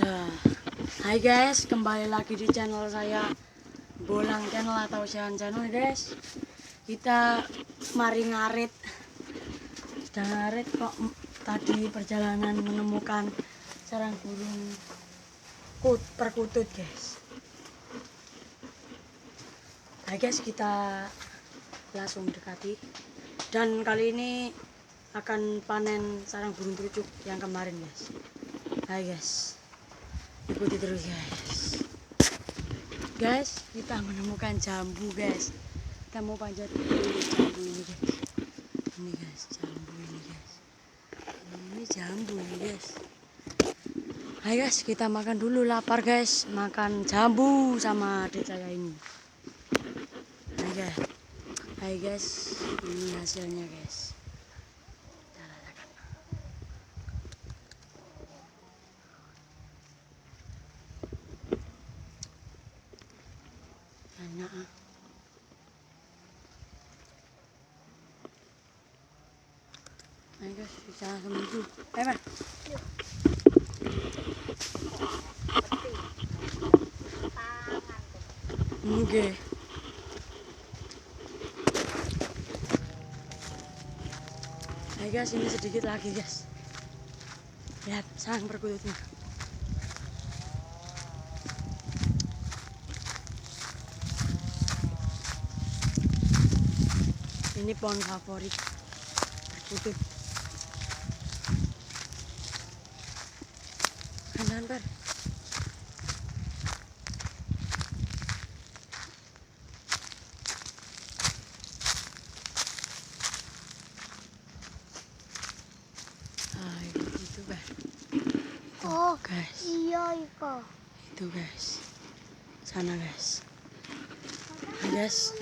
Ya, hai guys, kembali lagi di channel saya Bolang Channel atau Sean Channel guys. Kita mari ngarit kok tadi perjalanan menemukan sarang burung perkutut guys. Hai guys, kita langsung dekati dan kali ini akan panen sarang burung perucuk yang kemarin guys. Hai guys, ikuti terus guys. Kita menemukan jambu guys. Kita mau panjat dulu jambu ini guys. Ini guys, jambu ini guys. Ini jambu ini guys. Hai guys, kita makan dulu, lapar guys. Makan jambu sama adik saya ini. Hai guys, ini hasilnya guys. Banyak ah. Ayo guys, bisa menuju. Ayo man. Oke. Ayo guys, ini sedikit lagi guys. Lihat sarang perkututnya. Ini pohon favorit perkutut. Kanan ber. Itu ber. Oh guys. Iya iko. Itu guys. Sana guys. Hai guys.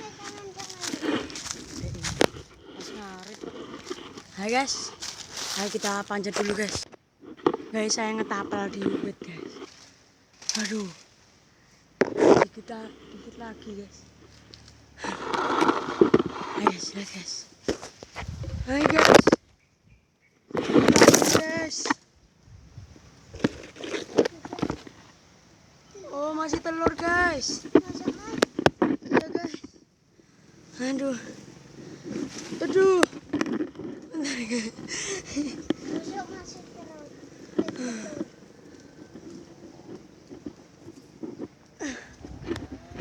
Hai guys. Ayo kita panjat dulu guys. Guys, saya ngetapel di bukit guys. Aduh. Kita dikit lagi guys. Ayo guys, lihat guys. Hai guys. Guys. Oh, masih telur guys. Iya guys. Aduh. Aduh. Bentar guys. Besok masih terus.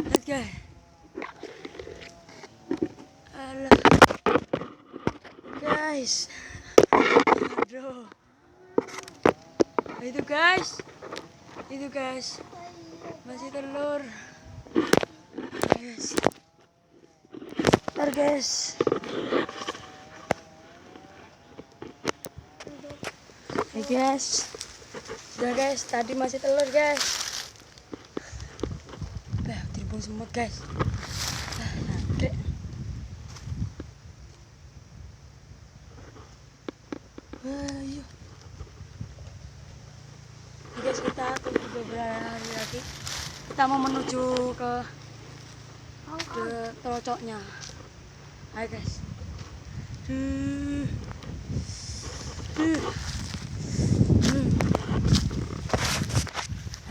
Lihat guys. Alah. Guys. Aduh. Itu guys. Itu guys. Masih telur. Guys. Ntar guys. Hey guys. Sudah guys, tadi masih telur guys. Tribun semut guys. Adek. Ayo. Guys, kita tunggu beberapa hari lagi. Kita mau menuju ke telocoknya. Ayo guys.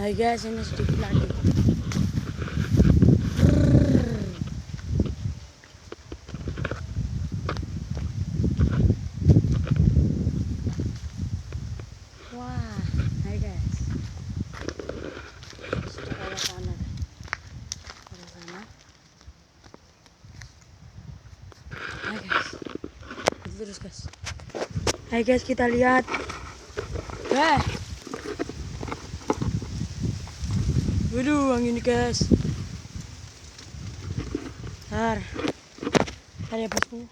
Hai guys, ini sedikit lagi. Wah, hai guys. Sudah ke arah sana. Arah sana. Hai guys. Itu terus guys. Hai guys, kita lihat. Waduh, angin ini guys. Bentar ya bosku.